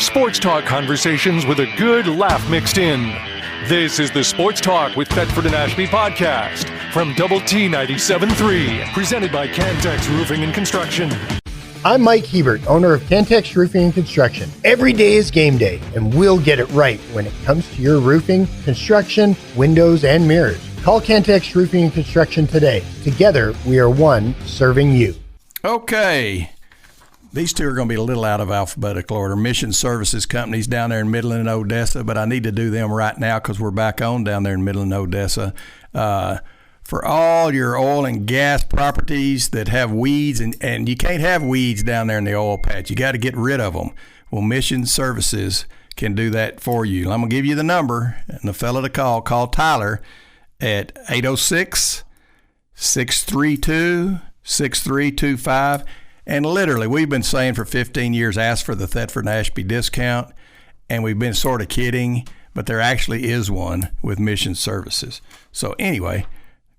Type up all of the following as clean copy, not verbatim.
Sports talk conversations with a good laugh mixed in. This is the Sports Talk with Thetford and Ashby podcast from Double T 97.3, presented by Cantex Roofing and Construction. I'm Mike Hebert, owner of Cantex Roofing and Construction. Every day is game day, and we'll get it right when it comes to your roofing, construction, windows, and mirrors. Call Cantex Roofing and Construction today. Together, we are one serving you. Okay. These two are going to be a little out of alphabetical order. Mission Services Companies down there in Midland and Odessa, but I need to do them right now because we're back on down there in Midland and Odessa. For all your oil and gas properties that have weeds, and you can't have weeds down there in the oil patch. You got to get rid of them. Well, Mission Services can do that for you. I'm going to give you the number and the fella to call. Call Tyler at 806-632-6325. And literally, we've been saying for 15 years, ask for the Thetford and Ashby discount, and we've been sort of kidding, but there actually is one with Mission Services. So anyway,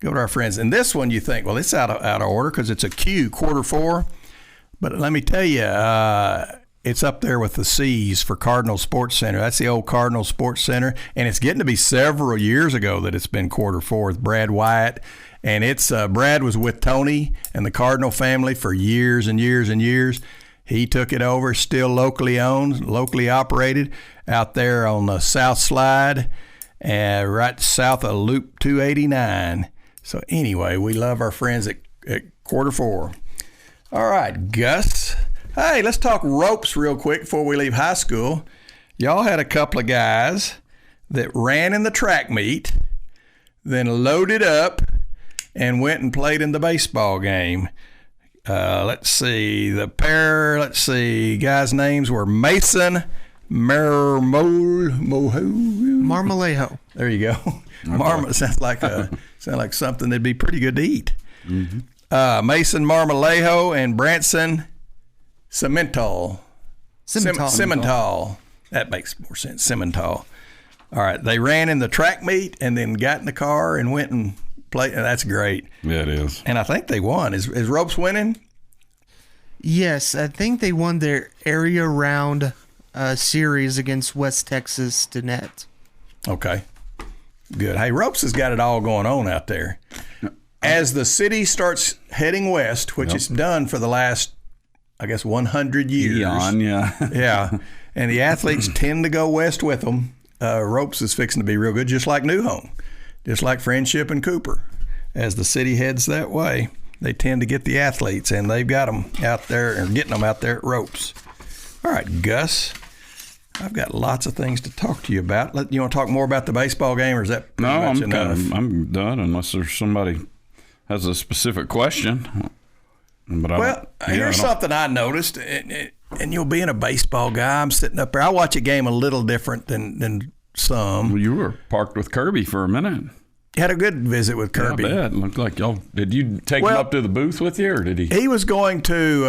go to our friends. And this one you think, well, it's out of order because it's a Q, Q4. But let me tell you, it's up there with the C's for Cardinal Sports Center. That's the old Cardinal Sports Center, and it's getting to be several years ago that it's been Q4 with Brad Wyatt. And it's Brad was with Tony and the Cardinal family for years and years and years. He took it over, still locally owned, locally operated, out there on the South Slide, right south of Loop 289. So anyway, we love our friends at Q4. All right, Gus. Hey, let's talk ropes real quick before we leave high school. Y'all had a couple of guys that ran in the track meet, then loaded up, and went and played in the baseball game. Let's see. Guys' names were Mason Marmolejo. There you go. Sounds like something that'd be pretty good to eat. Mm-hmm. Mason Marmolejo and Branson Cimental. That makes more sense. Cimental. All right. They ran in the track meet and then got in the car and went and played. That's great. Yeah, it is. And I think they won. Is Ropes winning? Yes, I think they won their area round series against West Texas Stinnett. Okay. Good. Hey, Ropes has got it all going on out there. As the city starts heading west, which it's done for the last, I guess, 100 years. Yeah. And the athletes tend to go west with them. Ropes is fixing to be real good, just like New Home, just like Friendship and Cooper. As the city heads that way, they tend to get the athletes, and they've got them out there, or getting them out there at Ropes. All right, Gus, I've got lots of things to talk to you about. You want to talk more about the baseball game, or is that pretty much enough? I'm done unless there's somebody has a specific question. But here's something I noticed, and you'll be a baseball guy. I'm sitting up there. I watch a game a little different than some. Well, you were parked with Kirby for a minute. Had a good visit with Kirby. Yeah, I bet. Looked like y'all. Did you take him up to the booth with you, or did he? He was going to.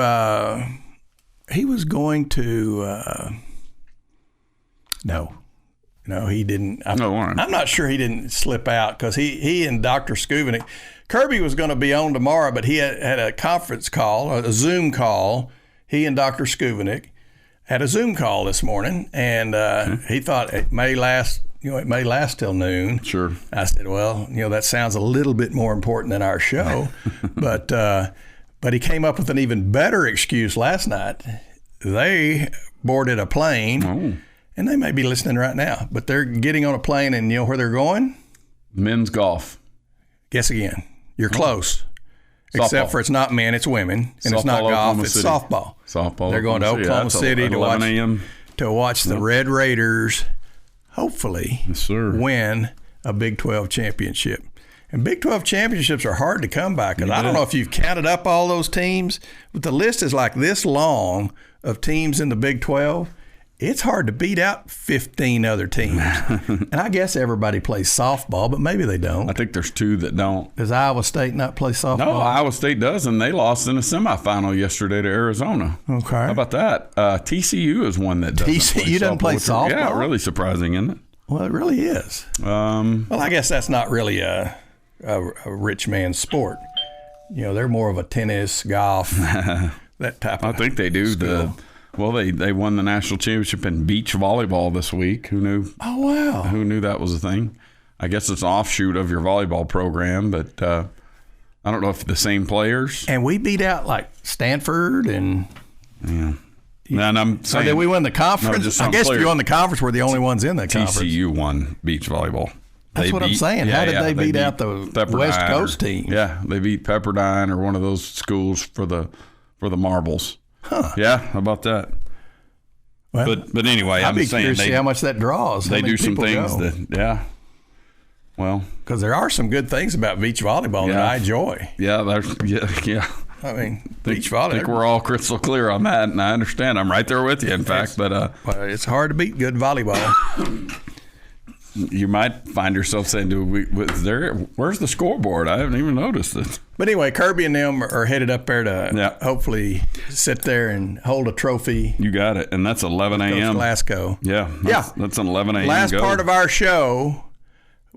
No, he didn't. All right. I'm not sure he didn't slip out because he and Dr. Skubinik. Kirby was going to be on tomorrow, but he had a conference call, a Zoom call. He and Dr. Skubinik had a Zoom call this morning, and he thought it may last. It may last till noon. Sure. I said, well, that sounds a little bit more important than our show, but he came up with an even better excuse last night. They boarded a plane, and they may be listening right now, but they're getting on a plane, and you know where they're going? Men's golf. Guess again. You're close. Softball. Except for it's not men, it's women, and softball, it's not golf, Oklahoma it's City. softball. Softball. They're going to Oklahoma City to watch the Yep. Red Raiders hopefully win a Big 12 championship. And Big 12 championships are hard to come by because I don't know if you've counted up all those teams, but the list is like this long of teams in the Big 12. It's hard to beat out 15 other teams. And I guess everybody plays softball, but maybe they don't. I think there's two that don't. Does Iowa State not play softball? No, Iowa State does, and they lost in a semifinal yesterday to Arizona. Okay. How about that? TCU is one that doesn't TCU doesn't play softball? Yeah, really surprising, isn't it? Well, it really is. Well, I guess that's not really a rich man's sport. They're more of a tennis, golf, that type of I think they do. skill. Well, they won the national championship in beach volleyball this week. Who knew? Oh, wow. Who knew that was a thing? I guess it's an offshoot of your volleyball program, but I don't know if the same players. And we beat out like Stanford and. Yeah. And I'm saying, so did we win the conference? I guess if you won the conference, we're the only ones in the conference. TCU won beach volleyball. That's what I'm saying. How did they beat out the West Coast team? Yeah, they beat Pepperdine or one of those schools for the marbles. Huh. Yeah, how about that? Well, but anyway, I'm just saying to see how much that draws. They do some things that well, because there are some good things about beach volleyball that I enjoy. Yeah, I mean, beach volleyball. I think we're all crystal clear on that, and I understand. I'm right there with you, in fact. But well, it's hard to beat good volleyball. You might find yourself saying, where's the scoreboard? I haven't even noticed it. But anyway, Kirby and them are headed up there to hopefully sit there and hold a trophy. You got it. And that's 11 a.m. Glasgow. Yeah. That's an 11 a.m. Last part of our show,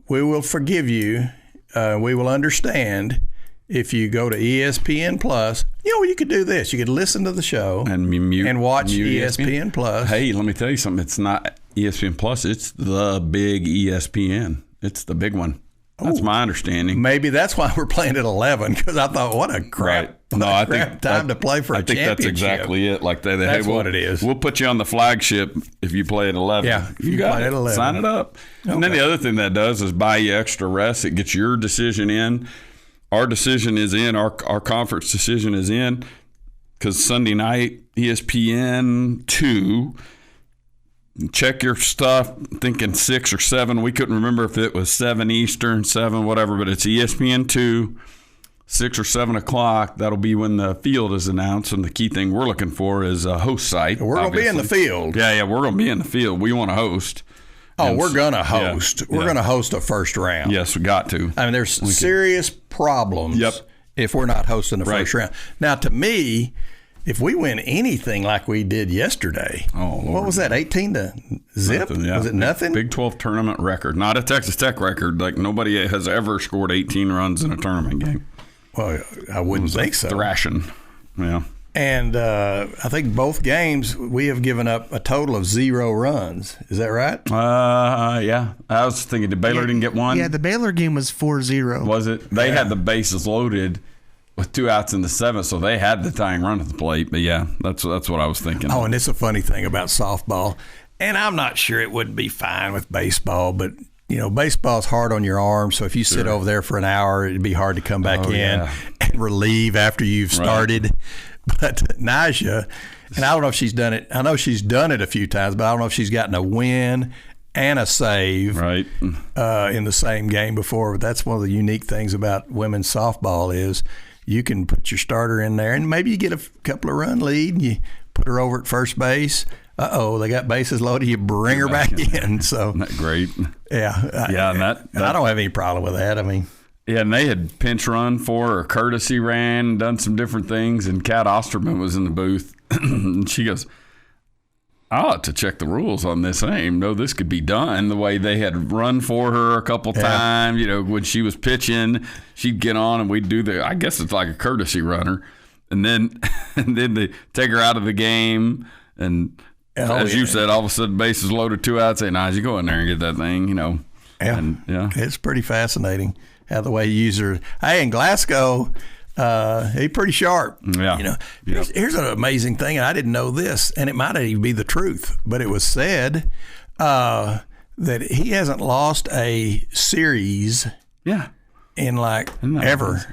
we will forgive you. We will understand if you go to ESPN Plus. You could do this. You could listen to the show and watch ESPN Plus. Hey, let me tell you something. It's not ESPN Plus. It's the big ESPN. It's the big one. That's my understanding. Maybe that's why we're playing at 11, because I thought, what a crap, I think time to play for a championship. I think that's exactly it. Like that's what it is. We'll put you on the flagship if you play at 11. Yeah, if you got play it, at 11. sign it up. Okay. And then the other thing that does is buy you extra rest. It gets your decision in. Our decision is in. Our conference decision is in, because Sunday night, ESPN 2, check your stuff, thinking 6 or 7. We couldn't remember if it was 7 Eastern, 7, whatever, but it's ESPN 2, 6 or 7 o'clock. That'll be when the field is announced, and the key thing we're looking for is a host site. We're going to be in the field. Yeah, we're going to be in the field. We want to host. Oh, we're going to host. We're going to host a first round. Yes, we got to. I mean, there's serious problems if we're not hosting the first round. Now, to me, if we win anything like we did yesterday, what was that, 18 to zip? Nothing, yeah. Was it nothing? Big 12 tournament record. Not a Texas Tech record. Like, nobody has ever scored 18 runs in a tournament game. Well, I wouldn't think so. Thrashing. Yeah. And I think both games we have given up a total of 0 runs. Is that right? Yeah. I was thinking, Baylor didn't get one? Yeah, the Baylor game was 4-0. Was it? They had the bases loaded with 2 outs in the 7th, so they had the tying run at the plate. But yeah, that's what I was thinking. Oh, and it's a funny thing about softball, and I'm not sure it would be fine with baseball, but baseball's hard on your arm, so if you sit over there for an hour, it'd be hard to come back in and relieve after you've started. Right. But Naja, and I don't know if she's done it. I know she's done it a few times, but I don't know if she's gotten a win and a save in the same game before. But that's one of the unique things about women's softball is you can put your starter in there, and maybe you get a couple of run lead, and you put her over at first base. They got bases loaded. You bring her back in. So isn't that great? Yeah. And I don't have any problem with that. I mean. Yeah, and they had pinch run for her, courtesy ran, done some different things, and Kat Osterman was in the booth. And she goes, I ought to check the rules on this. I didn't even know this could be done the way they had run for her a couple times. When she was pitching, she'd get on and we'd do I guess it's like a courtesy runner. And then they take her out of the game. And as you said, all of a sudden, bases loaded, 2 outs. Say, you go in there and get that thing, Yeah. And, it's pretty fascinating how the way he used her. Hey, in Glasgow, he's pretty sharp. Yeah. Here's an amazing thing, and I didn't know this, and it might not even be the truth, but it was said that he hasn't lost a series. Yeah. In ever.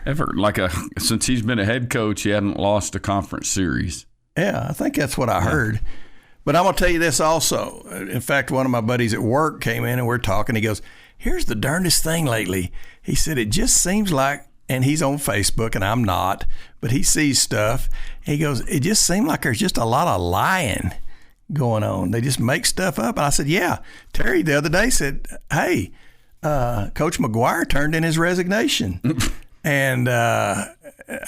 Since he's been a head coach, he hadn't lost a conference series. Yeah, I think that's what I heard. But I'm going to tell you this also. In fact, one of my buddies at work came in and we're talking. He goes, here's the darndest thing lately. He said, it just seems like, and he's on Facebook and I'm not, but he sees stuff. He goes, it just seemed like there's just a lot of lying going on. They just make stuff up. And I said, yeah. Terry the other day said, hey, Coach McGuire turned in his resignation. And I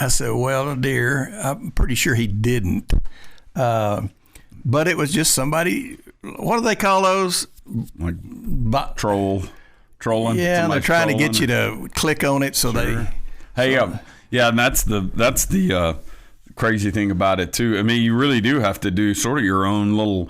said, well, dear, I'm pretty sure he didn't. But it was just somebody, what do they call those? Like trolling. Yeah, they're trying to get you to click on it so they. Hey, and that's the crazy thing about it too. I mean, you really do have to do sort of your own little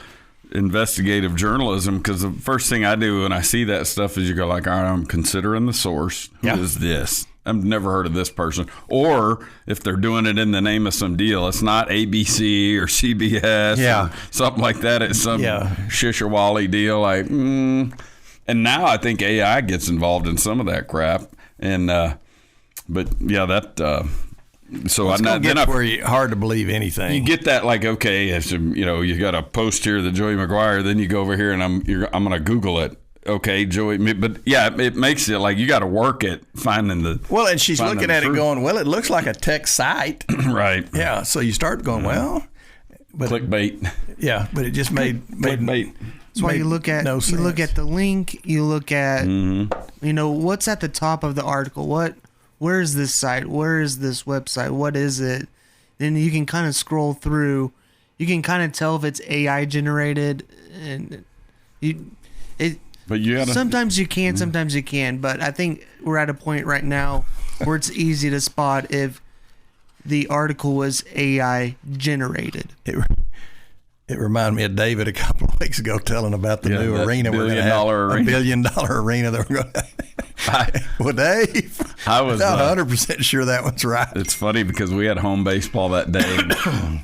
investigative journalism, because the first thing I do when I see that stuff is you go like, all right, I'm considering the source. Who is this? I've never heard of this person. Or if they're doing it in the name of some deal, it's not ABC or CBS or something like that. It's some Shishawali deal. Like, and now I think AI gets involved in some of that crap. And but yeah, that. So it's going to get where you hard to believe anything. You get that, like, okay, as you got a post here, the Joey McGuire. Then you go over here and I'm going to Google it. Okay, Joey, but yeah, it makes it like you got to work at finding the. Well, and she's looking at it going, well, it looks like a tech site, right? Yeah, so you start going, well, but clickbait. Yeah, but it just made clickbait. That's why you look at you look at the link, you look at what's at the top of the article. Where is this site? Where is this website? What is it? Then you can kind of scroll through. You can kind of tell if it's AI generated, and But you gotta, sometimes you can, sometimes you can. But I think we're at a point right now where it's easy to spot if the article was AI generated. It reminded me of David a couple of weeks ago telling about the new arena we're going to have. $1 billion arena that we're going to have. Well, Dave, I was not 100% sure that one's right. It's funny because we had home baseball that day.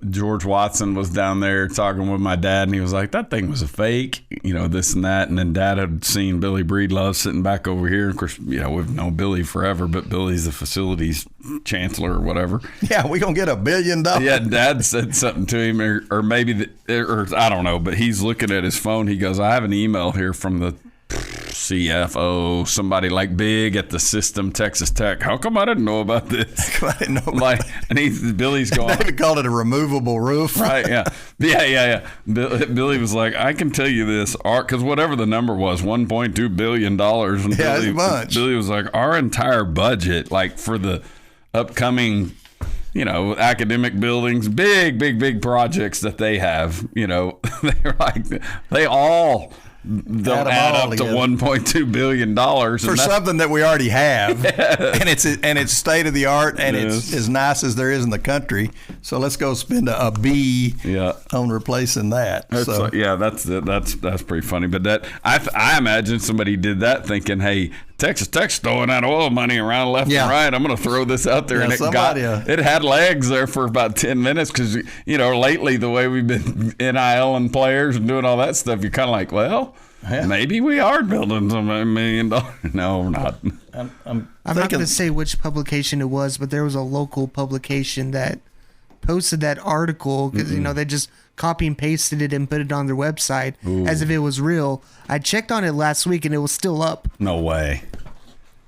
George Watson was down there talking with my dad, and he was like, that thing was a fake, this and that. And then Dad had seen Billy Breedlove sitting back over here. Of course, we've known Billy forever, but Billy's the facilities chancellor or whatever. Yeah, we're going to get $1 billion. Yeah, Dad said something to him, or maybe, or I don't know, but he's looking at his phone. He goes, I have an email here from the CFO, somebody like big at the system, Texas Tech. How come I didn't know about this? I didn't know about and Billy's going. David called it a removable roof. Right? Yeah. Billy was like, I can tell you this, because whatever the number was, $1.2 billion. And that's a bunch. Billy was like, our entire budget, like for the upcoming, academic buildings, big projects that they have, they're like, they all don't add up to $1.2 billion for something that we already have, and it's state of the art, and it's as nice as there is in the country. So let's go spend a B on replacing that. That's pretty funny. But that I imagine somebody did that thinking, hey, Texas Tech's throwing that oil money around left and right. I'm going to throw this out there, and it had legs there for about 10 minutes because lately the way we've been NIL-ing players and doing all that stuff, you're kind of like, well, maybe we are building some $1 million. No, we're not. I'm not going to say which publication it was, but there was a local publication that posted that article because they just copy and pasted it and put it on their website as if it was real. I checked on it last week and it was still up. No way.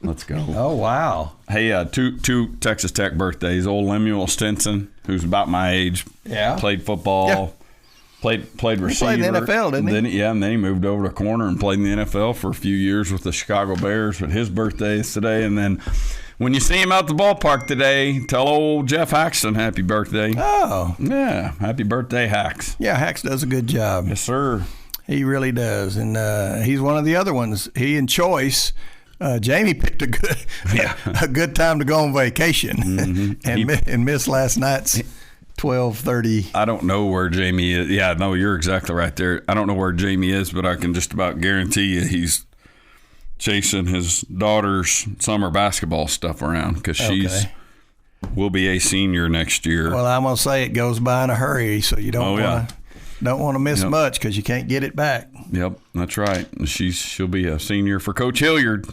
Let's go. Oh, wow. Hey, two Texas Tech birthdays. Old Lemuel Stinson, who's about my age, played football, played receiver. He played in the NFL, didn't he? And then he moved over to corner and played in the NFL for a few years with the Chicago Bears. But his birthday is today. And then when you see him out the ballpark today, tell old Jeff Haxton happy birthday. Oh. Yeah, happy birthday, Hax. Yeah, Hax does a good job. Yes, sir. He really does. And he's one of the other ones. He and Choice. Jamie picked a good time to go on vacation and missed last night's 12:30. I don't know where Jamie is. Yeah, no, you're exactly right there. I don't know where Jamie is, but I can just about guarantee you he's chasing his daughter's summer basketball stuff around because will be a senior next year. Well, I'm gonna say it goes by in a hurry, so you don't want to miss much because you can't get it back. Yep, that's right. She'll be a senior for Coach Hilliard.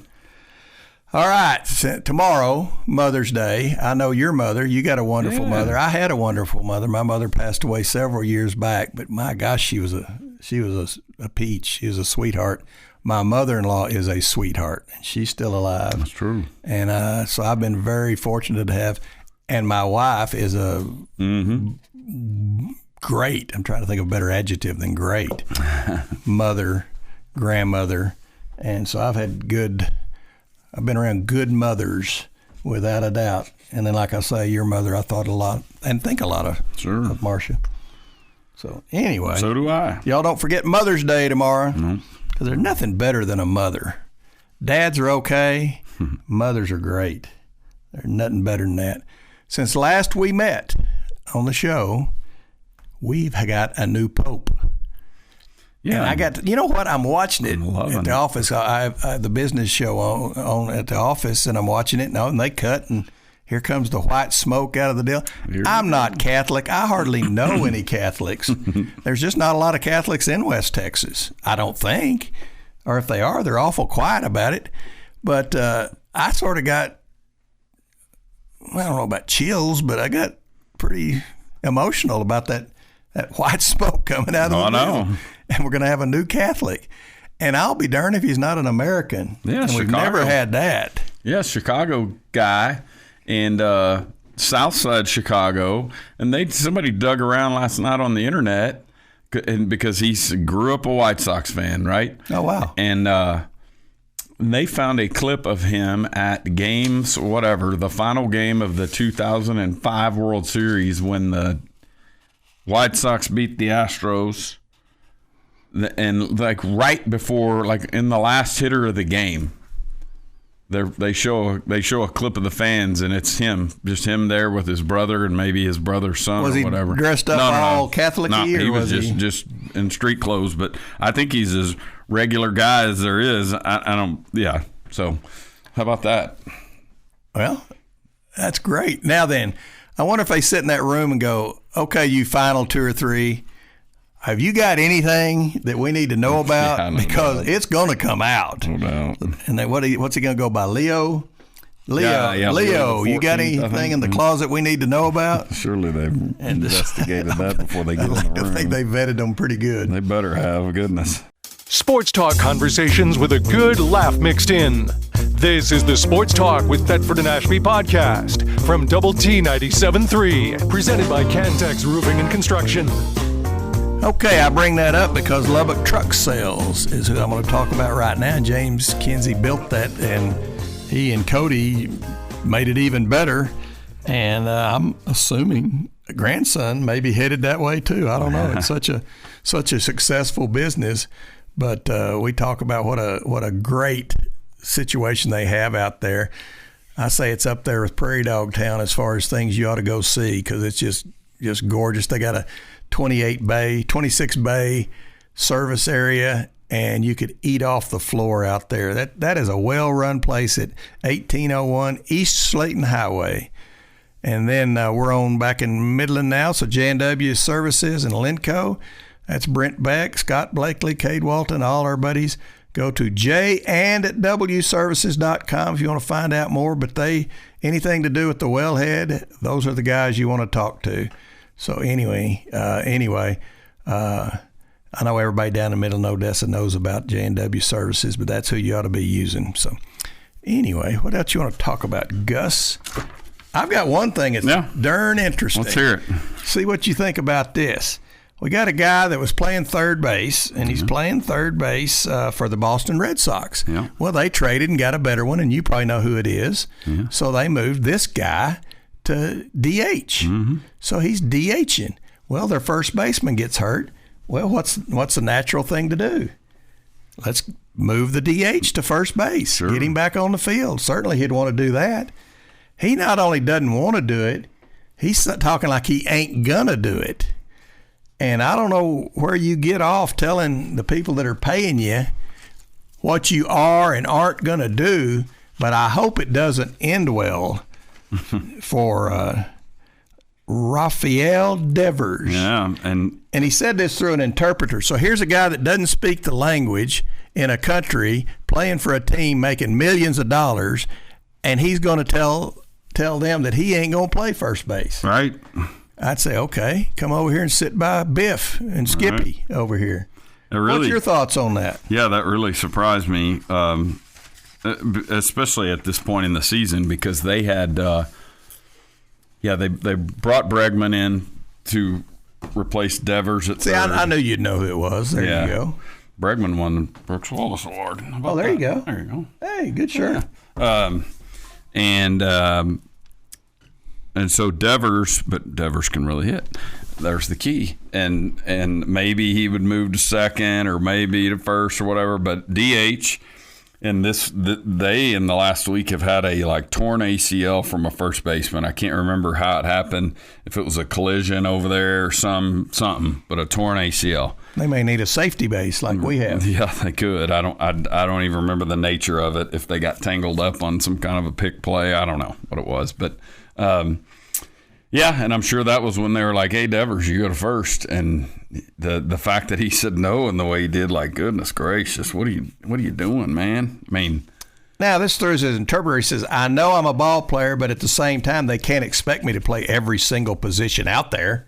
All right, tomorrow, Mother's Day. I know your mother. You got a wonderful mother. I had a wonderful mother. My mother passed away several years back, but my gosh, she was a peach. She was a sweetheart. My mother-in-law is a sweetheart, and she's still alive. That's true. And so I've been very fortunate to have. And my wife is a great. I'm trying to think of a better adjective than great. Mother, grandmother, and so I've been around good mothers without a doubt. And then, like I say, your mother, I thought a lot and think a lot of Marcia. So anyway, so do I. Y'all don't forget Mother's Day tomorrow because there's nothing better than a mother. Dads are okay. Mothers are great. There's nothing better than that. since last we met on the show, we've got a new pope. Yeah, and I got you know what? I'm watching it at the office. I have the business show on at the office, and I'm watching it. And they cut, and here comes the white smoke out of the deal. I'm not Catholic. I hardly know any Catholics. There's just not a lot of Catholics in West Texas, I don't think. Or if they are, they're awful quiet about it. But I sort of got, I don't know about chills, but I got pretty emotional about that white smoke coming out of the deal. And we're going to have a new Catholic. And I'll be darned if he's not an American. Yeah, and we've never had that. Yeah, Chicago guy and Southside Chicago. And somebody dug around last night on the internet because he grew up a White Sox fan, right? Oh, wow. And they found a clip of him at games, whatever, the final game of the 2005 World Series when the White Sox beat the Astros. And like right before, like in the last hitter of the game, they show a clip of the fans, and it's just him there with his brother and maybe his brother's son or whatever. Was he dressed up all Catholic-y? No, he was just in street clothes, but I think he's as regular guy as there is. I don't. Yeah. So, how about that? Well, that's great. Now then, I wonder if they sit in that room and go, "Okay, you final 2 or 3. Have you got anything that we need to know about? Yeah, because it's going to come out." No doubt. And then what's he going to go by? Leo, Yeah, Leo, you got 14th, anything in the closet we need to know about? Surely they've investigated that before they get in the room. I think they vetted them pretty good. They better have. Goodness. Sports talk conversations with a good laugh mixed in. This is the Sports Talk with Thetford and Ashby podcast from Double T 97.3, presented by Cantex Roofing and Construction. Okay, I bring that up because Lubbock Truck Sales is who I'm going to talk about right now. James Kinsey built that, and he and Cody made it even better. And I'm assuming a grandson may be headed that way too. I don't know. It's such a successful business, but we talk about what a great situation they have out there. I say it's up there with Prairie Dog Town as far as things you ought to go see because it's just gorgeous. They got a 26 bay service area, and you could eat off the floor out there. That is a well-run place at 1801 East Slayton Highway. And then we're on back in Midland now, so J&W Services and Linco. That's Brent Beck, Scott Blakely, Cade Walton, all our buddies. Go to jandwservices.com if you want to find out more. But anything to do with the wellhead, those are the guys you want to talk to. So anyway, I know everybody down in the middle of Odessa knows about J&W Services, but that's who you ought to be using. So anyway, what else you want to talk about, Gus? I've got one thing that's darn interesting. Let's hear it. See what you think about this. We got a guy that was playing third base, and he's playing third base for the Boston Red Sox. Yeah. Well, they traded and got a better one, and you probably know who it is. Yeah. So they moved this guy to DH. Mm-hmm. So he's DHing. Well, their first baseman gets hurt. Well, what's the natural thing to do? Let's move the DH to first base. Sure. Get him back on the field. Certainly he'd want to do that. He not only doesn't want to do it, he's talking like he ain't gonna do it. And I don't know where you get off telling the people that are paying you what you are and aren't gonna do, but I hope it doesn't end well for Rafael Devers. Yeah, and he said this through an interpreter. So here's a guy that doesn't speak the language in a country playing for a team making millions of dollars, and he's going to tell them that he ain't going to play first base. Right. I'd say, okay, come over here and sit by Biff and Skippy over here. What's your thoughts on that? Yeah, that really surprised me, especially at this point in the season, because they had they brought Bregman in to replace Devers at third. I knew you'd know who it was. There you go. Bregman won the Brooks Wallace Award. Oh, there you go. There you go. Hey, good shirt. Yeah. And so Devers can really hit. There's the key. And maybe he would move to second or maybe to first or whatever, but DH. And they in the last week have had a torn ACL from a first baseman. I can't remember how it happened, if it was a collision over there or something, but a torn ACL. They may need a safety base like we have. Yeah, they could. I don't even remember the nature of it. If they got tangled up on some kind of a pick play, I don't know what it was, but. Yeah, and I'm sure that was when they were like, "Hey, Devers, you go to first." And the fact that he said no and the way he did, goodness gracious, what are you doing, man? I mean, now this throws his interpreter. He says, "I know I'm a ball player, but at the same time, they can't expect me to play every single position out there."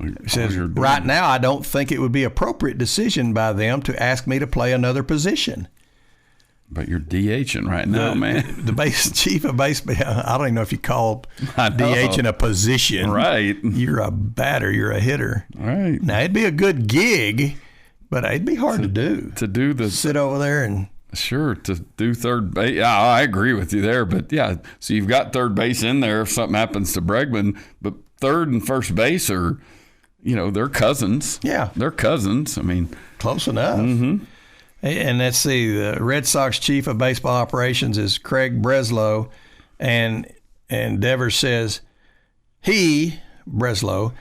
He says, "Right now, I don't think it would be appropriate decision by them to ask me to play another position." But you're DHing right now, man. The chief of baseball, I don't even know if you call DHing a position. Right. You're a batter. You're a hitter. Right. Now, it'd be a good gig, but it'd be hard to do. Sit over there and. Sure, to do third base. Yeah, I agree with you there. But, yeah, so you've got third base in there if something happens to Bregman. But third and first base are, they're cousins. Yeah. They're cousins. I mean. Close enough. Mm-hmm. And let's see, the Red Sox chief of baseball operations is Craig Breslow, and Devers says Breslow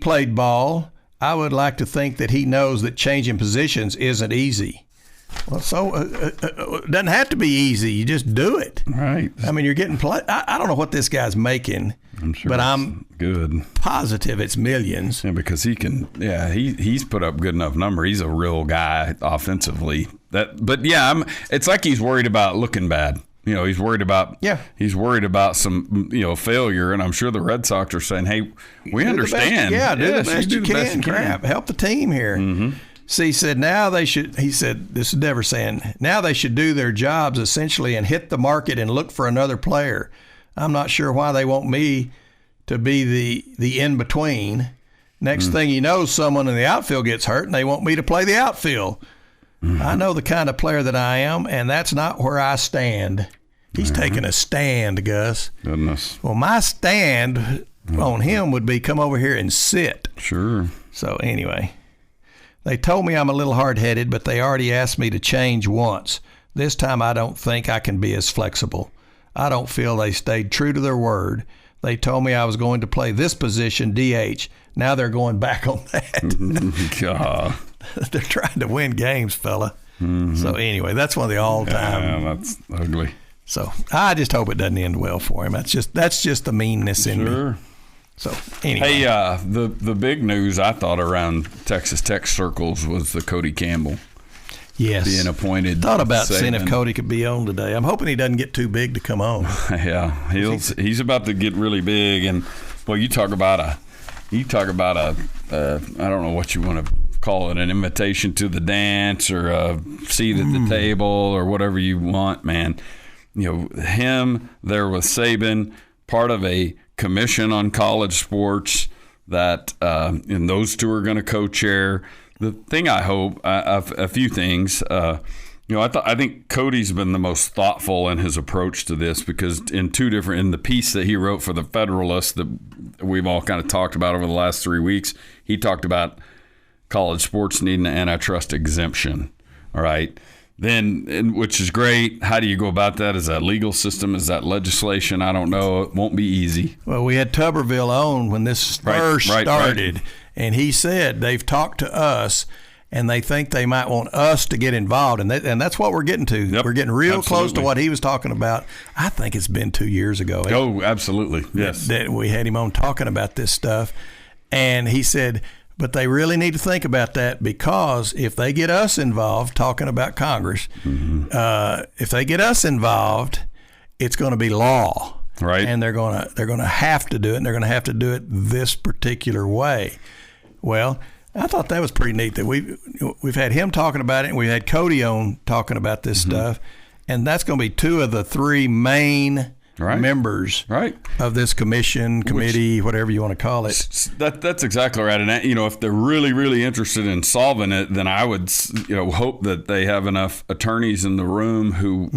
played ball. I would like to think that he knows that changing positions isn't easy. Well, so it doesn't have to be easy. You just do it. Right. I mean, you're getting I don't know what this guy's making. I'm sure, but I'm good positive it's millions. Yeah, because he's put up good enough number. He's a real guy offensively. It's like he's worried about looking bad. He's worried about some failure, and I'm sure the Red Sox are saying, "Hey, we understand. Do the best you can. Crap, help the team here." Mm-hmm. See, he said now they should. He said this is Devers saying now they should do their jobs essentially and hit the market and look for another player. I'm not sure why they want me to be the in-between. Next thing you know, someone in the outfield gets hurt, and they want me to play the outfield. Mm-hmm. I know the kind of player that I am, and that's not where I stand. He's taking a stand, Gus. Goodness. Well, my stand on him would be come over here and sit. Sure. So anyway, they told me I'm a little hard-headed, but they already asked me to change once. This time I don't think I can be as flexible. I don't feel they stayed true to their word. They told me I was going to play this position, DH. Now they're going back on that. God. They're trying to win games, fella. Mm-hmm. So anyway, that's one of the all-time. Yeah, that's ugly. So I just hope it doesn't end well for him. That's just the meanness in me. So anyway. Hey, the big news I thought around Texas Tech circles was the Cody Campbell. Yes. Being appointed. Thought about seeing if Cody could be on today. I'm hoping he doesn't get too big to come on. Yeah, he's about to get really big, and well, you talk about a I don't know what you want to call it, an invitation to the dance or a seat at the table or whatever you want, man. Him there with Saban, part of a commission on college sports that and those two are going to co-chair. The thing I hope, a few things. I think Cody's been the most thoughtful in his approach to this because in the piece that he wrote for the Federalist that we've all kind of talked about over the last 3 weeks, he talked about college sports needing an antitrust exemption. All right. Then, which is great. How do you go about that? Is that legal system? Is that legislation? I don't know. It won't be easy. Well, we had Tuberville on when this first started. And he said they've talked to us, and they think they might want us to get involved. And that's what we're getting to. Yep, we're getting real close to what he was talking about. I think it's been 2 years ago. Oh, absolutely. Yes. That we had him on talking about this stuff. And he said, but they really need to think about that because if they get us involved, talking about Congress, if they get us involved, it's going to be law. Right. And they're going to have to do it, and they're going to have to do it this particular way. Well, I thought that was pretty neat that we've had him talking about it, and we had Cody on talking about this stuff, and that's going to be 2 of the 3 main members of this committee, whatever you want to call it. That's exactly right. And if they're really, really interested in solving it, then I would, hope that they have enough attorneys in the room who,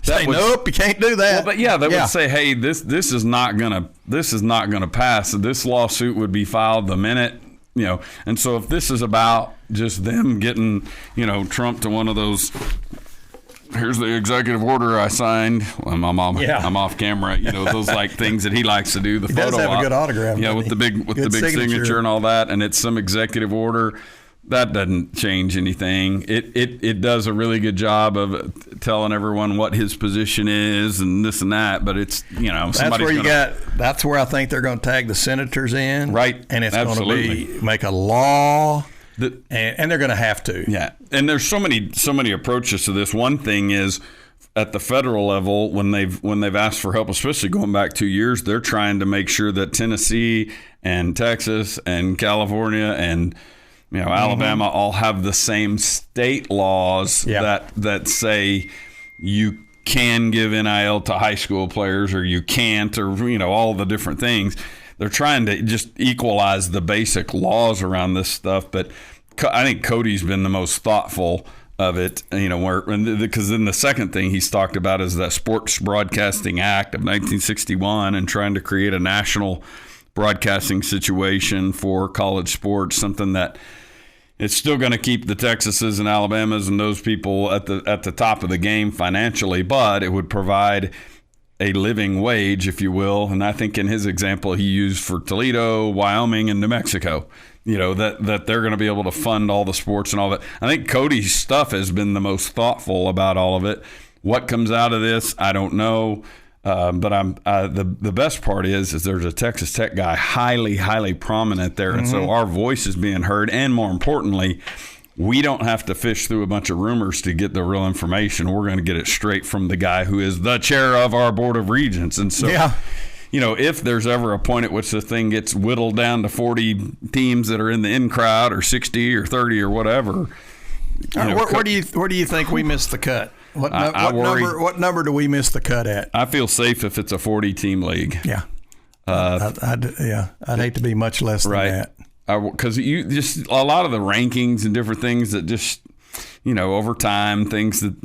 say nope, you can't do that. Well, but they would say, hey, this is not gonna pass. This lawsuit would be filed the minute. And so if this is about just them getting, Trump to one of those here's the executive order I signed. I'm off camera. Those like things that he likes to do. The he photo does have a good autograph. Yeah, with the big signature and all that, and it's some executive order. That doesn't change anything. It does a really good job of telling everyone what his position is and this and that. But it's that's where I think they're going to tag the senators in, right? And it's going to make a law, and they're going to have to. Yeah, and there's so many approaches to this. One thing is at the federal level when they've asked for help, especially going back 2 years, they're trying to make sure that Tennessee and Texas and California and Alabama all have the same state laws that say you can give NIL to high school players or you can't, or all the different things. They're trying to just equalize the basic laws around this stuff. But I think Cody's been the most thoughtful of it, because then the second thing he's talked about is that Sports Broadcasting Act of 1961 and trying to create a national broadcasting situation for college sports, something that it's still going to keep the Texases and Alabamas and those people at the top of the game financially, but it would provide a living wage, if you will. And I think in his example he used for Toledo, Wyoming, and New Mexico, that they're going to be able to fund all the sports and all that. I think Cody's stuff has been the most thoughtful about all of it. What comes out of this, I don't know. But the best part is there's a Texas Tech guy highly, highly prominent there. And so our voice is being heard. And more importantly, we don't have to fish through a bunch of rumors to get the real information. We're going to get it straight from the guy who is the chair of our Board of Regents. And so, if there's ever a point at which the thing gets whittled down to 40 teams that are in the in crowd or 60 or 30 or whatever. Where do you think we missed the cut? What number do we miss the cut at? I feel safe if it's a 40-team league. Yeah. I'd hate to be much less than that. Because you just a lot of the rankings and different things that just over time, things that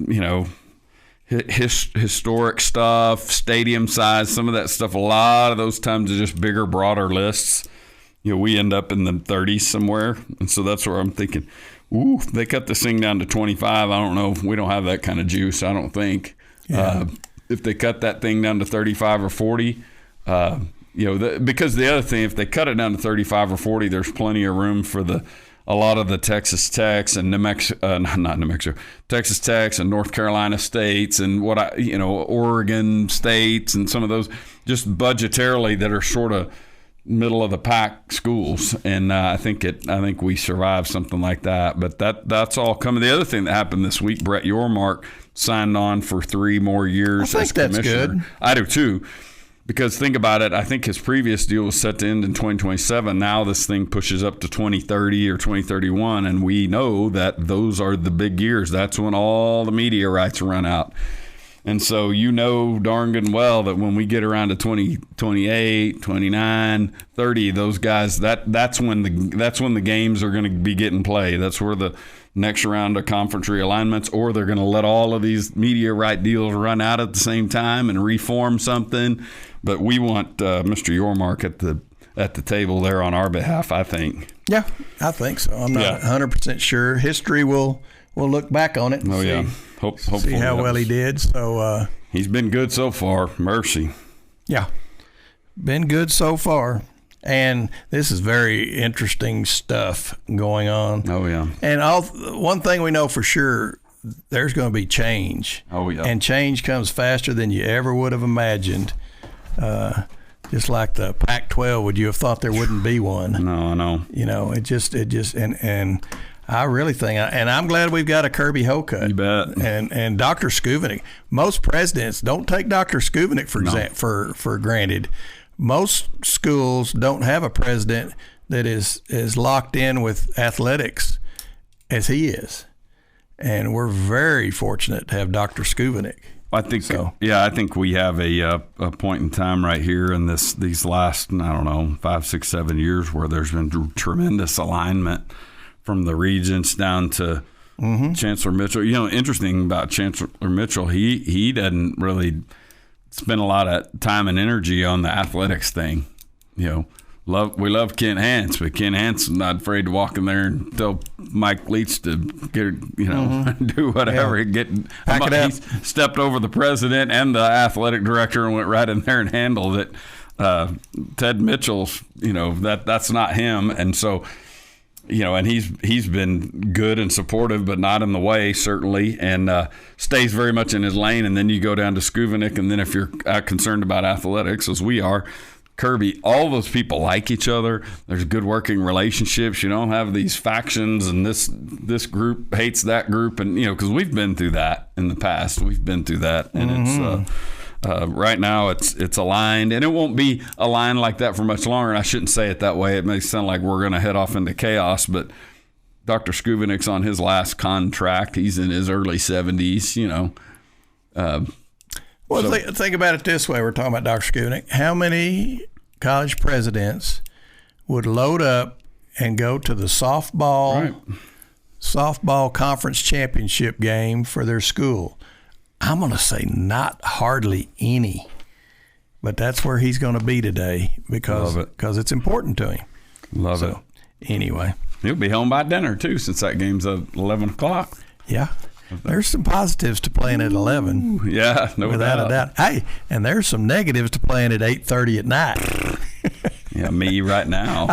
historic stuff, stadium size, some of that stuff. A lot of those times are just bigger, broader lists. We end up in the 30s somewhere, and so that's where I'm thinking. Ooh, they cut this thing down to 25. I don't know. We don't have that kind of juice, I don't think. Yeah. If they cut that thing down to 35 or 40, because the other thing, if they cut it down to 35 or 40, there's plenty of room for a lot of the Texas Techs and Texas Techs and North Carolina states and Oregon states and some of those just budgetarily that are sort of middle of the pack schools, and I think we survived something like that. But that's all coming. The other thing that happened this week, Brett Yormark signed on for 3 more years as commissioner. That's good. I do too, because think about it. I think his previous deal was set to end in 2027. Now this thing pushes up to 2030 or 2031, and we know that those are the big years. That's when all the media rights run out. And so darn good and well that when we get around to 2028, 29, 30, those guys, that's when the games are going to be getting played. That's where the next round of conference realignments, or they're going to let all of these media right deals run out at the same time and reform something. But we want Mr. Yormark at the table there on our behalf, I think. Yeah, I think so. I'm not 100% sure. History will look back on it and see. Hopefully see how well he did. So he's been good so far. Mercy. Yeah, been good so far. And this is very interesting stuff going on. Oh yeah. And one thing we know for sure, there's going to be change. Oh yeah. And change comes faster than you ever would have imagined. Just like the Pac-12, would you have thought there wouldn't be one? No, I know. It just and I really think, and I'm glad we've got a Kirby Hocutt. You bet. And Dr. Skuvenik. Most presidents don't take Dr. Skuvenik for granted. Most schools don't have a president that is locked in with athletics as he is, and we're very fortunate to have Dr. Skuvenik. I think so. Yeah, I think we have a point in time right here in these last 5, 6, 7 years where there's been tremendous alignment from the regents down to Chancellor Mitchell. Interesting about Chancellor Mitchell, he doesn't really spend a lot of time and energy on the athletics thing. We love Ken Hance, but Ken Hance is not afraid to walk in there and tell Mike Leach to get, do whatever. Yeah. He stepped over the president and the athletic director and went right in there and handled it. Ted Mitchell's, that's not him, and so, and he's been good and supportive, but not in the way, certainly, and stays very much in his lane. And then you go down to Skuvenik, and then if you're concerned about athletics, as we are, Kirby, all those people like each other. There's good working relationships. You don't have these factions and this group hates that group, and because we've been through that in the past. We've been through that, and it's right now it's aligned, and it won't be aligned like that for much longer. And I shouldn't say it that way. It may sound like we're going to head off into chaos, but Dr. Skuvenik's on his last contract. He's in his early 70s. Think about it this way. We're talking about Dr. Skuvenik. How many college presidents would load up and go to the softball conference championship game for their school? I'm going to say not hardly any. But that's where he's going to be today because it's important to him. Love it. Anyway. He'll be home by dinner, too, since that game's at 11 o'clock. Yeah. There's some positives to playing at 11. Yeah, no without a doubt. Hey, and there's some negatives to playing at 8:30 at night. Yeah, me right now.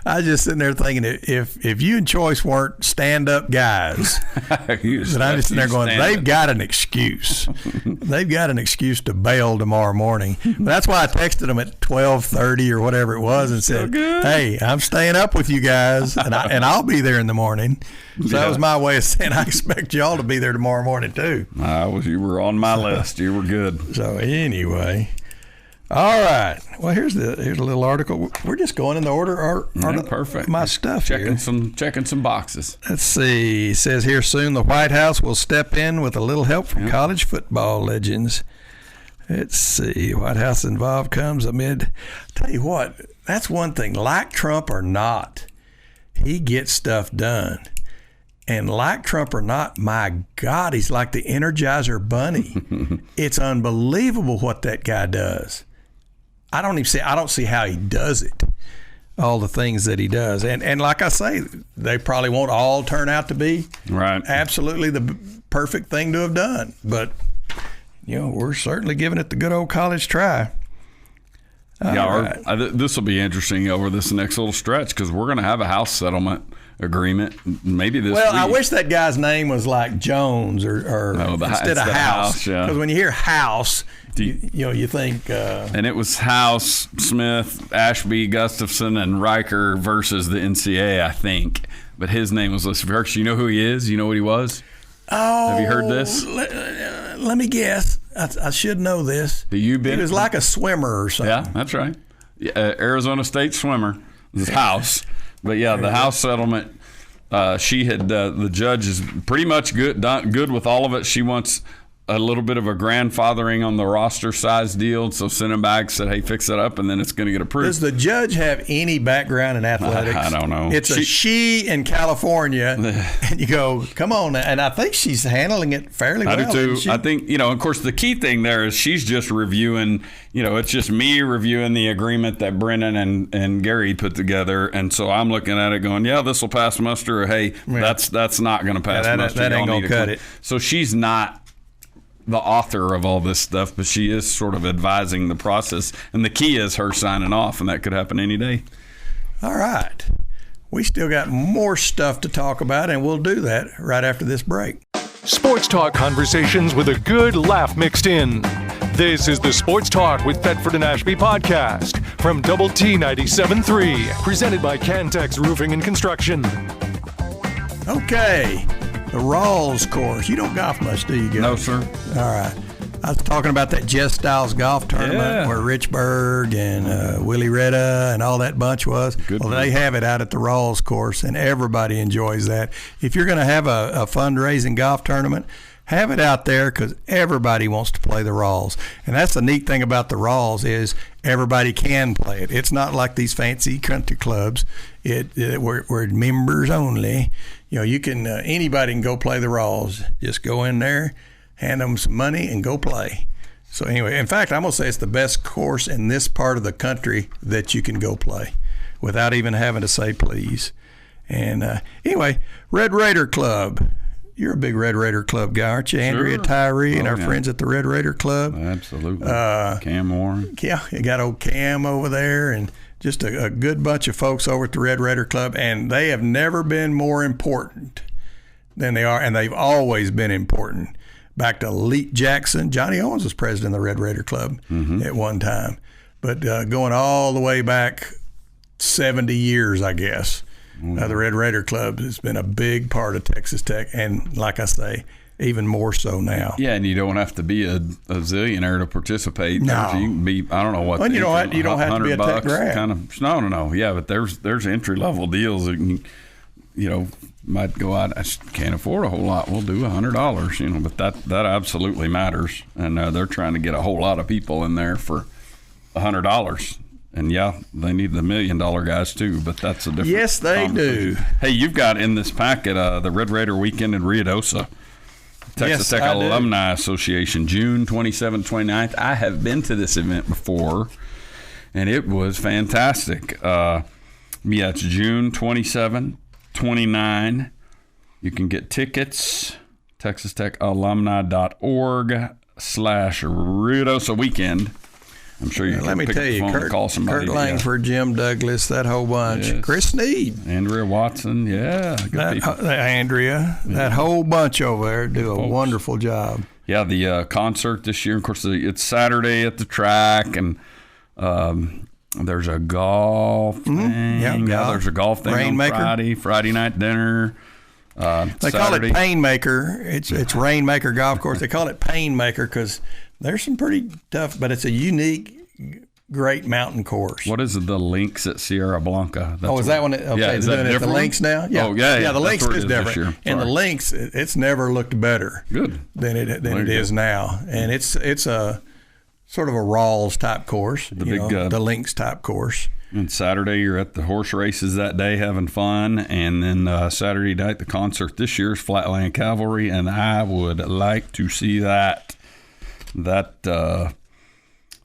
I just sitting there thinking, if you and Choice weren't stand-up guys, but I'm just sitting there going, they've got an excuse. They've got an excuse to bail tomorrow morning. But that's why I texted them at 12:30 or whatever it was and said, hey, I'm staying up with you guys, and I'll be there in the morning. So that was my way of saying I expect y'all to be there tomorrow morning too. You were on my list. You were good. So anyway. All right. Well, here's a little article. We're just going in the order. Perfect. My stuff checking some boxes. Let's see. It says here soon the White House will step in with a little help from college football legends. Let's see. White House involved comes amid. Tell you what, that's one thing. Like Trump or not, he gets stuff done. And like Trump or not, my God, he's like the Energizer Bunny. It's unbelievable what that guy does. I don't see how he does it, all the things that he does. And like I say, they probably won't all turn out to be absolutely the perfect thing to have done. But, we're certainly giving it the good old college try. This will be interesting over this next little stretch because we're going to have a House settlement agreement maybe this week. I wish that guy's name was like Jones or instead of House. Because when you hear House, you think and it was House, Smith, Ashby, Gustafson, and Riker versus the NCAA, I think. But his name was listed first. You know who he is? You know what he was? Oh, have you heard this? Let me guess. I should know this. He was like a swimmer or something. Yeah, that's right. Arizona State swimmer. This is House. But the House settlement, she had the judge is pretty much good with all of it. She wants a little bit of a grandfathering on the roster size deal, so sent him back, said, hey, fix it up, and then it's going to get approved. Does the judge have any background in athletics? I don't know. It's she in California, and you go, come on, and I think she's handling it fairly well. I do too. I think, of course, the key thing there is she's just reviewing, it's just me reviewing the agreement that Brennan and Gary put together, and so I'm looking at it going, this will pass muster, or hey, that's not going to pass muster. That ain't going to cut it. So she's not the author of all this stuff, but she is sort of advising the process, and the key is her signing off, and that could happen any day. All right. We still got more stuff to talk about, and we'll do that right after this break. Sports talk conversations with a good laugh mixed in. This is the Sports Talk with Thetford and Ashby podcast from Double T 97.3, presented by Cantex Roofing and Construction. Okay. The Rawls course. You don't golf much, do you, Gary? No, sir. All right. I was talking about that Jess Styles golf tournament where Rich Berg and Willie Retta and all that bunch was. They have it out at the Rawls course, and everybody enjoys that. If you're going to have a fundraising golf tournament, have it out there because everybody wants to play the Rawls. And that's the neat thing about the Rawls is everybody can play it. It's not like these fancy country clubs. We're members only. You can anybody can go play the Rawls. Just go in there, hand them some money, and go play. So anyway, in fact, I'm gonna say it's the best course in this part of the country that you can go play. without even having to say please. And anyway, Red Raider Club. You're a big Red Raider Club guy, aren't you? Andrea Tyree and our friends at the Red Raider Club. Absolutely. Cam Warren. Yeah, you got old Cam over there, and just a good bunch of folks over at the Red Raider Club, and they have never been more important than they are, and they've always been important. Back to Leet Jackson. Johnny Owens was president of the Red Raider Club at one time, but going all the way back 70 years, I guess. The Red Raider Club has been a big part of Texas Tech, and like I say, even more so now. Yeah, and you don't have to be a zillionaire to participate. No. You can be, I don't know what. Well, you don't have to be a Tech grad. Kind of, no. Yeah, but there's entry level deals that can, might go out. I can't afford a whole lot. We'll do $100, but that absolutely matters. And they're trying to get a whole lot of people in there for $100. And yeah, they need the $1 million guys too, but that's a different. Yes, they do. Hey, you've got in this packet the Red Raider Weekend in Ruidoso. Texas Tech Alumni Association, June 27th, 29th. I have been to this event before, and it was fantastic. It's June 27, 29. You can get tickets, texastechalumni.org/Ruidoso Weekend. I'm sure you can pick up the phone and call somebody. Kurt Langford, Jim Douglas, that whole bunch. Yes. Chris Sneed. Andrea Watson, good people. Andrea, that whole bunch over there do a wonderful job. Yeah, the concert this year, of course, it's Saturday at the track, and there's a golf thing. Yeah, there's a golf thing on Friday night dinner. They call it Painmaker. It's Rainmaker Golf Course. They call it Painmaker because there's some pretty tough, but it's a unique, great mountain course. What is it, the Links at Sierra Blanca? Is that one? Okay, is that different? The Links now? Yeah. Oh, yeah. The Links is different. And the Links, it's never looked better than it is now. And it's a sort of a Rawls type course, the Links type course. And Saturday, you're at the horse races that day having fun. And then Saturday night, the concert this year is Flatland Cavalry, and I would like to see that. Cleto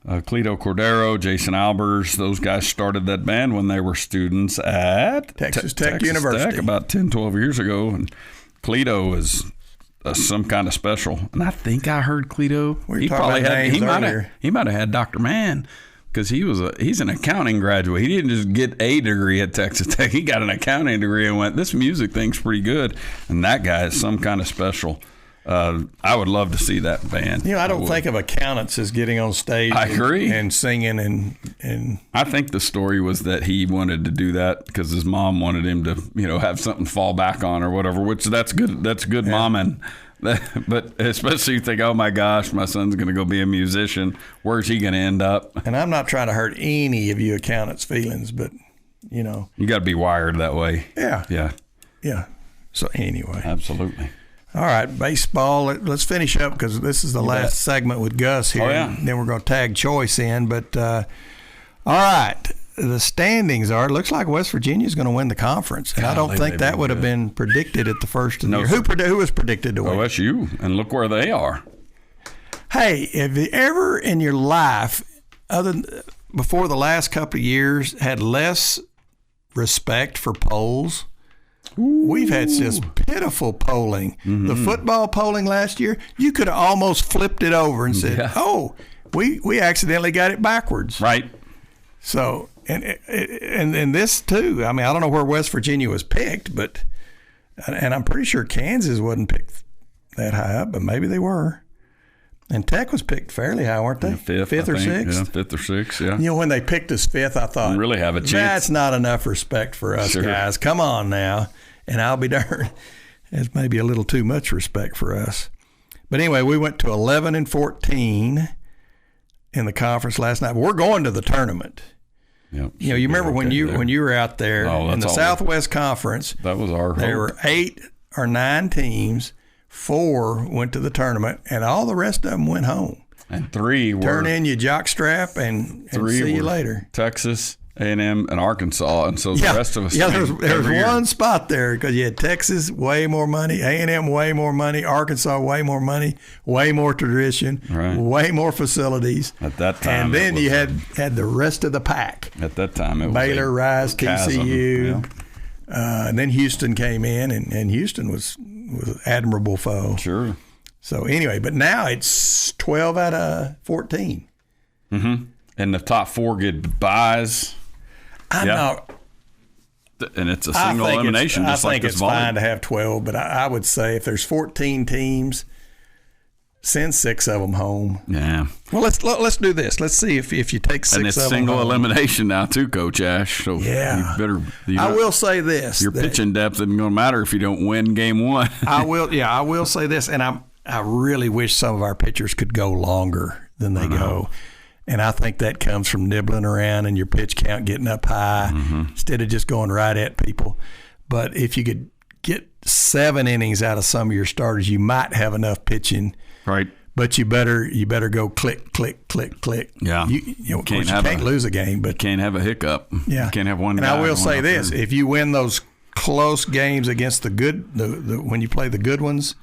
Cordero, Jason Albers, those guys started that band when they were students at Texas Tech University Tech about 10, 12 years ago. And Cleto is some kind of special. And I think I heard Cleto. He might have had Dr. Mann, because he's an accounting graduate. He didn't just get a degree at Texas Tech. He got an accounting degree and went, this music thing's pretty good. And that guy is some kind of special. I would love to see that band. I don't think of accountants as getting on stage. I agree. And singing and I think the story was that he wanted to do that because his mom wanted him to, have something to fall back on or whatever, which that's good. That's good momming. But especially you think, oh my gosh, my son's going to go be a musician. Where's he going to end up? And I'm not trying to hurt any of you accountants' feelings, but you got to be wired that way. Yeah. So anyway, absolutely. All right, baseball. Let's finish up because this is the last segment with Gus here. Oh, yeah. And then we're going to tag Choice in. But all right, the standings are. It looks like West Virginia is going to win the conference, and I don't think that would have been predicted at the first of the year. Who was predicted to win? OSU, and look where they are. Hey, have you ever in your life, before the last couple of years, had less respect for polls? Ooh. We've had just pitiful polling. Mm-hmm. The football polling last year, you could have almost flipped it over and said, "Oh, we accidentally got it backwards." Right. So, and this too. I mean, I don't know where West Virginia was picked, and I'm pretty sure Kansas wasn't picked that high up, but maybe they were. And Tech was picked fairly high, weren't they? Yeah, fifth or sixth. Yeah, fifth or sixth, yeah. When they picked us fifth, I thought, really have a chance. That's not enough respect for us, guys. Come on now. And I'll be darned, it's maybe a little too much respect for us. But anyway, we went to 11-14 in the conference last night. We're going to the tournament. Yep. You remember when you were out there in the Southwest Conference. That was our hope. There were 8 or 9 teams. 4 went to the tournament, and all the rest of them went home. And 3 were... Turn in your jockstrap and see you later. Texas, A&M, and Arkansas, and so the rest of us. Yeah, there's one spot there because you had Texas, way more money, A&M, way more money, Arkansas, way more money, way more tradition, way more facilities. At that time. And then you had the rest of the pack. At that time, it was Baylor, Rice, TCU. And then Houston came in, and Houston was an admirable foe. Sure. So anyway, but now it's 12 out of 14. Mm-hmm. And the top 4 get buys. I'm not. And it's a single elimination, just like this I think it's fine to have 12, but I would say if there's 14 teams, send 6 of them home. Yeah. Well, let's do this. Let's see if you take 6 of them. And it's single elimination now too, Coach Ash. So yeah, you better. I will say this: your pitching depth isn't going to matter if you don't win game 1. I will say this, and I really wish some of our pitchers could go longer than they go. And I think that comes from nibbling around and your pitch count getting up high instead of just going right at people. But if you could get 7 innings out of some of your starters, you might have enough pitching. Right. But you better go click, click, click, click. Yeah. You can't lose a game, but can't have a hiccup. Yeah. You can't have one. And I will say this: if you win those close games against the good, when you play the good ones,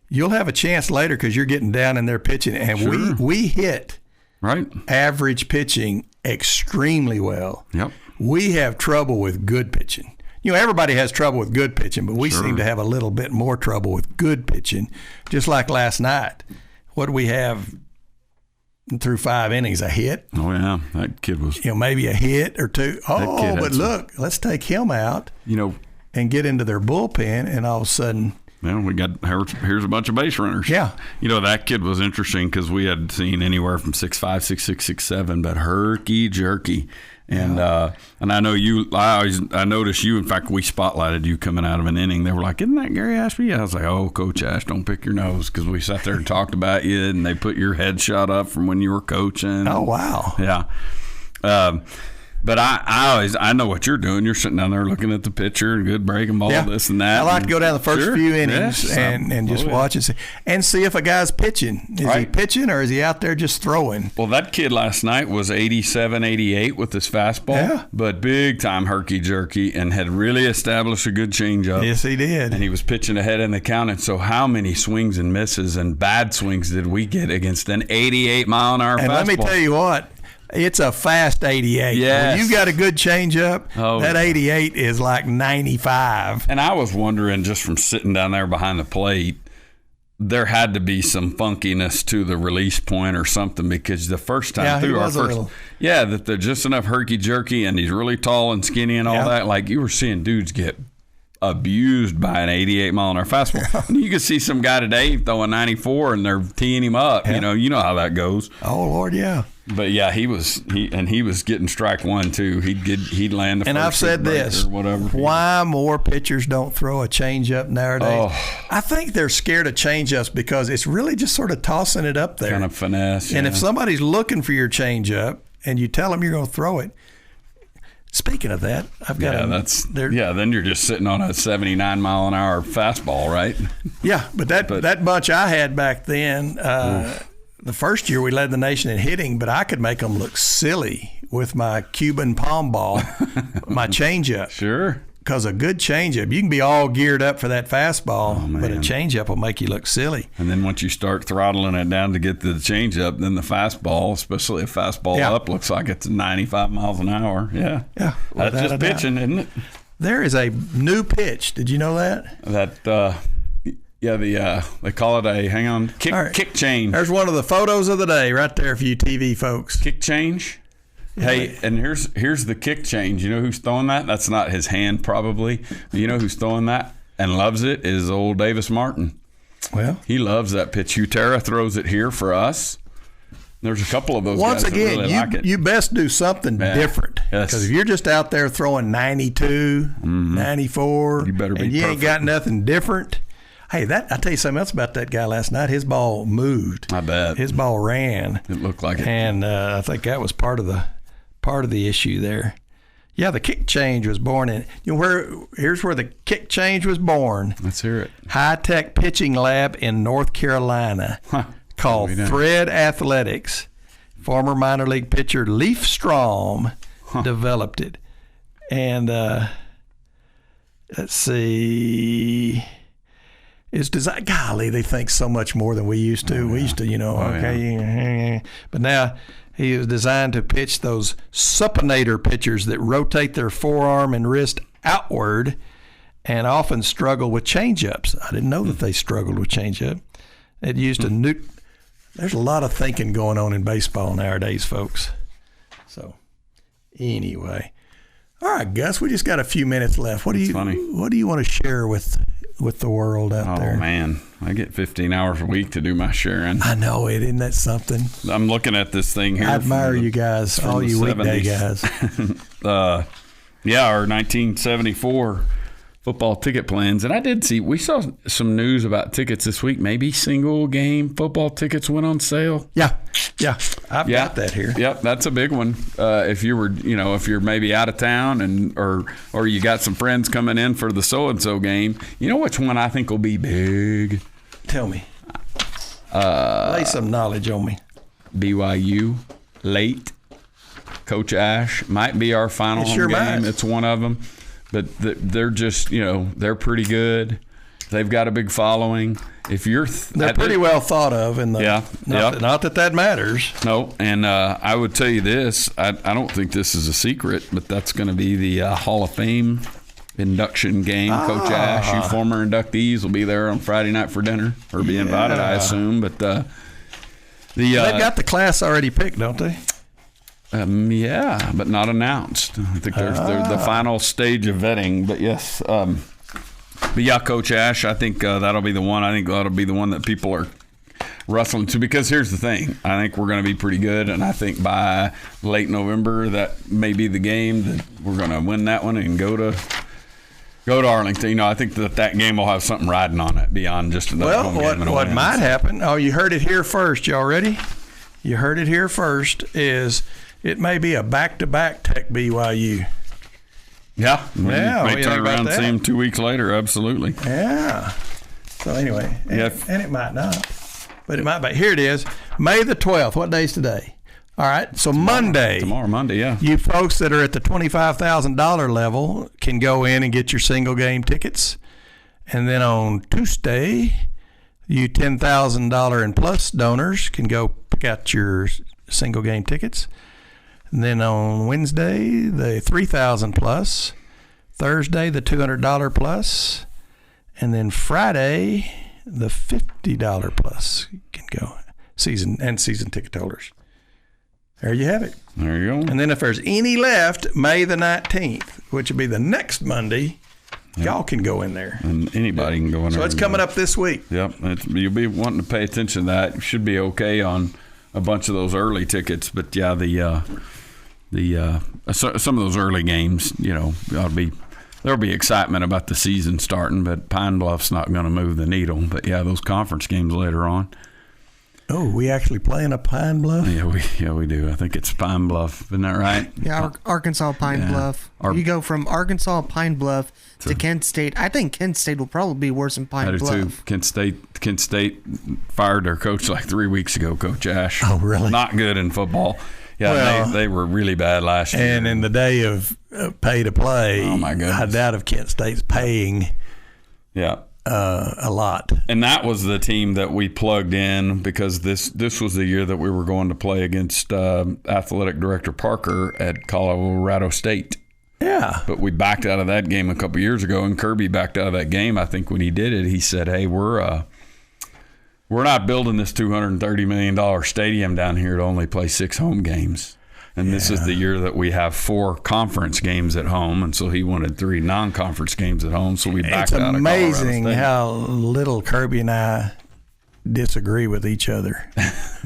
you'll have a chance later because you're getting down in their pitching, and we hit. Right. Average pitching extremely well. Yep. We have trouble with good pitching. Everybody has trouble with good pitching, but we seem to have a little bit more trouble with good pitching. Just like last night. What do we have through 5 innings? A hit? Oh, yeah. That kid was. Maybe a hit or 2. Oh, but look, let's take him out, and get into their bullpen, and all of a sudden. Well, here's a bunch of base runners. Yeah. That kid was interesting because we had seen anywhere from 6'5", 6'6", 6'7", but herky-jerky. And and I know you. I noticed you. In fact, we spotlighted you coming out of an inning. They were like, "Isn't that Gary Ashby?" I was like, "Oh, Coach Ash, don't pick your nose," because we sat there and talked about you, and they put your headshot up from when you were coaching. Oh, wow. Yeah. But I know what you're doing. You're sitting down there looking at the pitcher, good breaking ball, this and that. I like to go down the first few innings and just watch and see if a guy's pitching. Is he pitching or is he out there just throwing? Well, that kid last night was 87, 88 with his fastball, but big time herky-jerky and had really established a good changeup. Yes, he did. And he was pitching ahead in the count. And so how many swings and misses and bad swings did we get against an 88-mile-an-hour fastball? And let me tell you what. It's a fast 88. Yes. When you got a good changeup, that 88 is like 95. And I was wondering, just from sitting down there behind the plate, there had to be some funkiness to the release point or something, because the first time through that they're just enough herky-jerky, and he's really tall and skinny and all that. Like, you were seeing dudes get abused by an 88-mile-an-hour fastball. And you could see some guy today throwing 94 and they're teeing him up. You know how that goes. Oh, Lord, yeah. But yeah, he was getting strike 1 too. He'd land the first. And I've said this: why more pitchers don't throw a changeup nowadays? I think they're scared of changeups because it's really just sort of tossing it up there, kind of finesse. And if somebody's looking for your changeup and you tell them you're going to throw it. Speaking of that, I've got then you're just sitting on a 79-mile-an-hour fastball, right? Yeah, but that bunch I had back then. The first year we led the nation in hitting, but I could make them look silly with my Cuban palm ball, my changeup. Sure. Because a good changeup, you can be all geared up for that fastball, but a changeup will make you look silly. And then once you start throttling it down to get to the changeup, then the fastball, especially a fastball up, looks like it's 95 miles an hour. Yeah. Yeah. That's just pitching, isn't it? There is a new pitch. Did you know that? They call it a kick change. There's one of the photos of the day right there for you TV folks. Kick change. Yeah. Hey, and here's the kick change. You know who's throwing that? That's not his hand, probably. You know who's throwing that and loves it is old Davis Martin. Well, he loves that pitch. Utera throws it here for us. There's a couple of those guys that really like it. You best do something different. Because if you're just out there throwing 92, 94, you better be and you ain't got nothing different. Hey, I tell you something else about that guy last night. His ball moved. I bet. His ball ran. It looked like it. And I think that was part of the issue there. Yeah, the kick change was born in. Here's where the kick change was born. Let's hear it. High-tech pitching lab in North Carolina called Thread Athletics. Former minor league pitcher Leaf Strom developed it. And let's see. It's designed. Golly, they think so much more than we used to. We used to, Yeah. But now he is designed to pitch those supinator pitchers that rotate their forearm and wrist outward and often struggle with changeups. I didn't know that they struggled with changeup. It used a There's a lot of thinking going on in baseball nowadays, folks. So, anyway. All right, Gus, we just got a few minutes left. What do you want to share with the world out there? Oh, man. I get 15 hours a week to do my sharing. I know it. Isn't that something? I'm looking at this thing here. I admire you guys, all you weekday guys. Our 1974 football ticket plans. And I did see, we saw some news about tickets this week. Maybe single game football tickets went on sale. Yeah. I've got that here. Yep, that's a big one. If you were, if you're maybe out of town or you got some friends coming in for the so-and-so game, you know which one I think will be big? Tell me. Lay some knowledge on me. BYU, late. Coach Ash might be our final home game. It's one of them. But they're just, they're pretty good. They've got a big following. If you're, they're pretty well thought of, not that matters. No, and I would tell you this. I don't think this is a secret, but that's going to be the Hall of Fame induction game. Coach Ash, you former inductees will be there on Friday night for dinner, or be invited, I assume. But they've got the class already picked, don't they? Yeah, but not announced. I think they're the final stage of vetting. But yes, but yeah, Coach Ash, I think that'll be the one. I think that'll be the one that people are wrestling to. Because here's the thing: I think we're going to be pretty good, and I think by late November that may be the game that we're going to win that one and go to Arlington. I think that game will have something riding on it beyond just another home game. What might happen? Oh, you heard it here first. Y'all ready? You heard it here first. It may be a back-to-back Tech BYU. Yeah. May turn around and see him 2 weeks later. Absolutely. Yeah. So anyway, and it might not, but it might be. Here it is, May the 12th. What day is today? All right. So tomorrow, Monday, yeah. You folks that are at the $25,000 level can go in and get your single game tickets. And then on Tuesday, you $10,000 and plus donors can go pick out your single game tickets. And then on Wednesday, the $3,000 plus. Thursday, the $200 plus. And then Friday, the $50 plus can go. Season ticket holders. There you have it. There you go. And then if there's any left, May the 19th, which will be the next Monday, y'all can go in there. And anybody can go in there. So it's coming up this week. Yep. You'll be wanting to pay attention to that. You should be okay on a bunch of those early tickets. But, yeah, some of those early games, there'll be excitement about the season starting, but Pine Bluff's not going to move the needle. But, yeah, those conference games later on. Oh, we actually playing a Pine Bluff? Yeah, we do. I think it's Pine Bluff. Isn't that right? Yeah, Arkansas Pine Bluff. You go from Arkansas Pine Bluff to Kent State. I think Kent State will probably be worse than Pine Bluff. Too. Kent State fired their coach like 3 weeks ago, Coach Ash. Oh, really? Not good in football. Yeah, they were really bad last year. And in the day of pay to play, oh my goodness, I doubt if Kent State's paying. Yeah. A lot. And that was the team that we plugged in because this was the year that we were going to play against athletic director Parker at Colorado State. Yeah. But we backed out of that game a couple years ago, and Kirby backed out of that game. I think when he did it, he said, hey, we're not building this $230 million stadium down here to only play 6 home games. And this is the year that we have 4 conference games at home, and so he wanted 3 non-conference games at home, so we backed out of Colorado State. It's amazing how little Kirby and I disagree with each other,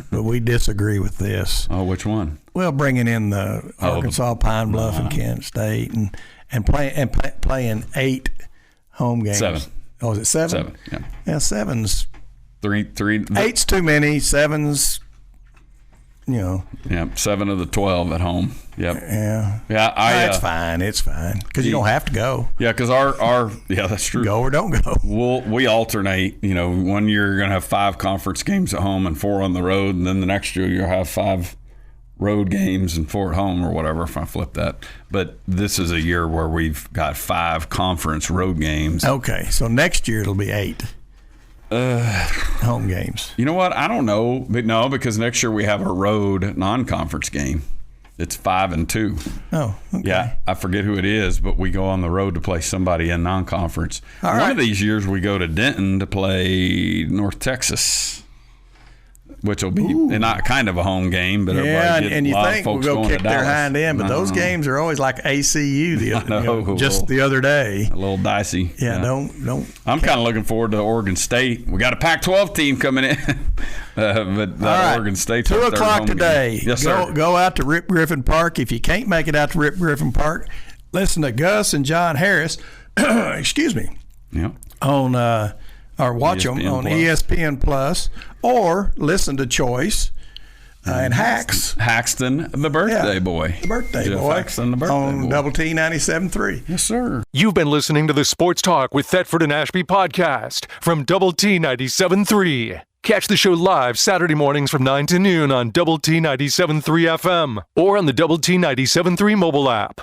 but we disagree with this. Oh, which one? Well, bringing in the Arkansas Pine Bluff and Kent State and playing 8 home games. 7. Oh, is it 7? 7. Yeah. Yeah, 7's 3. 8's too many. 7's. Yeah, 7 of the 12 at home. Yep. Yeah. Yeah. It's fine. It's fine because you don't have to go. Yeah, because our that's true. Go or don't go. We alternate. 1 year you're gonna have 5 conference games at home and 4 on the road, and then the next year you'll have 5 road games and 4 at home or whatever if I flip that. But this is a year where we've got 5 conference road games. Okay, so next year it'll be 8 home games. You know what? I don't know. But no, because next year we have a road non-conference game. It's 5 and 2. Oh, okay. Yeah, I forget who it is, but we go on the road to play somebody in non-conference. One of these years we go to Denton to play North Texas, which will be not kind of a home game, but and you think we'll go kick their hind end, but those games are always like ACU just the other day. A little dicey. Yeah. Don't. I'm kind of looking forward to Oregon State. We got a Pac-12 team coming in, but Oregon State's 2 o'clock today. Yes, sir. Go out to Rip Griffin Park. If you can't make it out to Rip Griffin Park, listen to Gus and John Harris. Excuse me. Yeah. On or watch ESPN them on Plus. ESPN Plus, or listen to Choice and Haxton, the birthday boy. The birthday Jeff boy. Haxton, the birthday on boy. Double T 97.3. Yes, sir. You've been listening to the Sports Talk with Thetford and Ashby podcast from Double T 97.3. Catch the show live Saturday mornings from 9 to noon on Double T 97.3 FM or on the Double T 97.3 mobile app.